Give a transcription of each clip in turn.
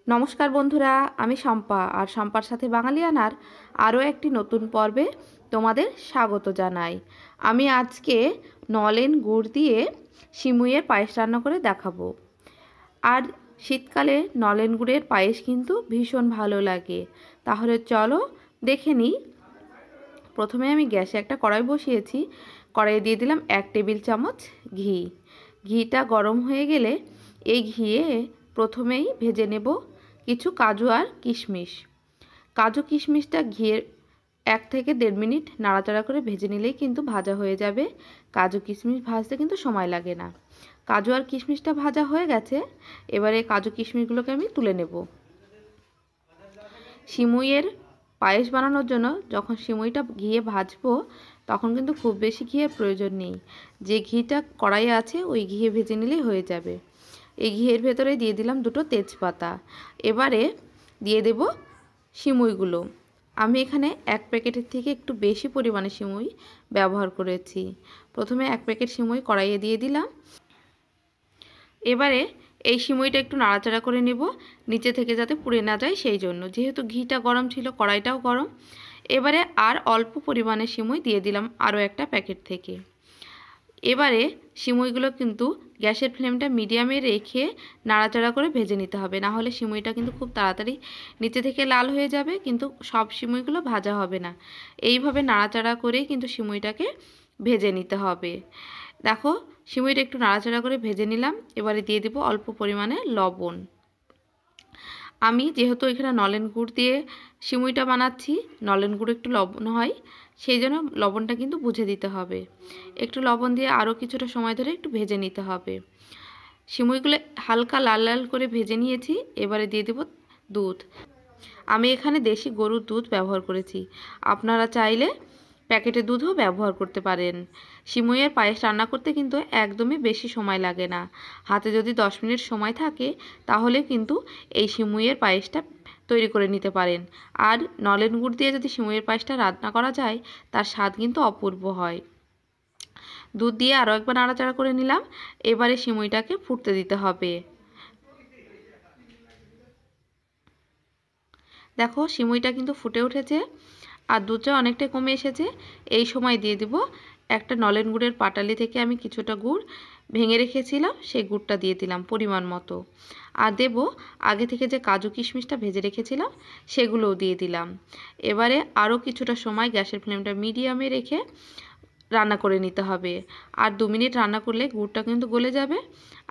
নমস্কার বন্ধুরা, আমি শম্পা আর শম্পার সাথে বাঙালিয়ানার আরও একটি নতুন পর্বে তোমাদের স্বাগত জানাই। আমি আজকে নলেন গুড় দিয়ে সিমুইয়ের পায়েস রান্না করে দেখাবো। আর শীতকালে নলেন গুড়ের পায়েস কিন্তু ভীষণ ভালো লাগে। তাহলে চলো দেখে নিই। প্রথমে আমি গ্যাসে একটা কড়াই বসিয়েছি। কড়াইয়ে দিয়ে দিলাম 1 টেবিল চামচ ঘি। ঘিটা গরম হয়ে গেলে এই ঘিয়ে প্রথমেই ভেজে নেব কিছু কাজু আর কিশমিশ। কাজু কিশমিশটা ঘিয়ে 1 থেকে 1.5 মিনিট নাড়াচাড়া করে ভেজে নিলেই কিন্তু ভাজা হয়ে যাবে। কাজু কিশমিশ ভাজতে কিন্তু সময় লাগে না। কাজু আর কিশমিশটা ভাজা হয়ে গেছে। এবারে কাজু কিশমিশগুলোকে আমি তুলে নেব। সিমুইয়ের পায়েস বানানোর জন্য যখন সিমুইটা ঘিয়ে ভাজবো তখন কিন্তু খুব বেশি ঘিয়ের প্রয়োজন নেই। যে ঘিটা কড়াইয়ে আছে ওই ঘিয়ে ভেজে নিলেই হয়ে যাবে। এই ঘিয়ের ভেতরে দিয়ে দিলাম 2টো তেজপাতা। এবারে দিয়ে দেব সিমুইগুলো। আমি এখানে 1 প্যাকেটের থেকে একটু বেশি পরিমাণে সিমুই ব্যবহার করেছি। প্রথমে 1 প্যাকেট সিমুই কড়াইয়ে দিয়ে দিলাম। এবারে এই সিমুইটা একটু নাড়াচাড়া করে নেব, নিচে থেকে যাতে পুড়ে না যায় সেই জন্য। যেহেতু ঘিটা গরম ছিল, কড়াইটাও গরম। এবারে আর অল্প পরিমাণে সিমুই দিয়ে দিলাম আরও একটা প্যাকেট থেকে। এবারে সিমুইগুলো কিন্তু গ্যাসের ফ্লেমটা মিডিয়ামে রেখে নাড়াচাড়া করে ভেজে নিতে হবে, না হলে সিমুইটা কিন্তু খুব তাড়াতাড়ি নিচে থেকে লাল হয়ে যাবে, কিন্তু সব সিমুইগুলো ভাজা হবে না। এইভাবে নাড়াচাড়া করেই কিন্তু সিমুইটাকে ভেজে নিতে হবে। দেখো সিমুইটা একটু নাড়াচাড়া করে ভেজে নিলাম। এবারে দিয়ে দেব অল্প পরিমাণে লবণ। আমি যেহেতু এখানে নলেন গুড় দিয়ে সিমুইটা বানাচ্ছি, নলেন গুড় একটু লবণ হয়, সেই জন্য লবণটা কিন্তু বুঝে দিতে হবে। একটু লবণ দিয়ে আরও কিছুটা সময় ধরে একটু ভেজে নিতে হবে। সিমুইগুলো হালকা লাল লাল করে ভেজে নিয়েছি। এবারে দিয়ে দেব দুধ। আমি এখানে দেশি গরুর দুধ ব্যবহার করেছি, আপনারা চাইলে প্যাকেটের দুধও ব্যবহার করতে পারেন। সিমুইয়ের পায়েস রান্না করতে কিন্তু একদমই বেশি সময় লাগে না। হাতে যদি 10 মিনিট সময় থাকে তাহলে কিন্তু এই সিমুইয়ের পায়েসটা তৈরি করে নিতে পারেন। আর নলেন গুড় দিয়ে যদি সিমুইয়ের পায়েসটা রান্না করা যায় তার স্বাদ কিন্তু অপূর্ব হয়। দুধ দিয়ে আরও একবার নাড়াচাড়া করে নিলাম। এবারে সিমুইটাকে ফুটতে দিতে হবে। দেখো সিমুইটা কিন্তু ফুটে উঠেছে আর দুধটা অনেকটাই কমে এসেছে। এই সময় দিয়ে দিব একটা নলেন গুড়ের পাটালি থেকে আমি কিছুটা গুড় ভেঙে রেখেছিলাম, সেই গুড়টা দিয়ে দিলাম পরিমাণ মতো। আর দেব আগে থেকে যে কাজু কিশমিশটা ভেজে রেখেছিলাম সেগুলোও দিয়ে দিলাম। এবারে আরও কিছুটা সময় গ্যাসের ফ্লেমটা মিডিয়ামে রেখে রান্না করে নিতে হবে। আর 2 মিনিট রান্না করলে গুড়টা কিন্তু গলে যাবে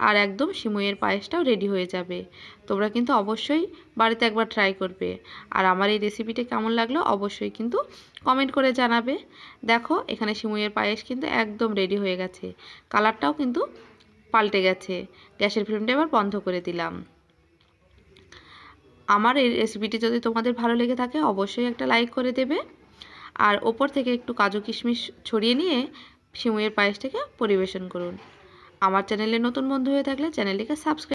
আর একদম সিমুইয়ের পায়েসটাও রেডি হয়ে যাবে। তোমরা কিন্তু অবশ্যই বাড়িতে একবার ট্রাই করবে। আর আমার এই রেসিপিটা কেমন লাগলো অবশ্যই কিন্তু কমেন্ট করে জানাবে। দেখো এখানে সিমুইয়ের পায়েস কিন্তু একদম রেডি হয়ে গেছে, কালারটাও কিন্তু পাল্টে গেছে। গ্যাসের ফ্লেমটা এবার বন্ধ করে দিলাম। আমার এই রেসিপিটি যদি তোমাদের ভালো লেগে থাকে অবশ্যই একটা লাইক করে দেবে। আর ওপর থেকে একটু কাজু কিশমিশ ছড়িয়ে নিয়ে সিমুইয়ের পায়েসটাকে পরিবেশন করুন। আমার চ্যানেলে নতুন বন্ধু হয়ে থাকলে চ্যানেলটিকে সাবস্ক্রাইব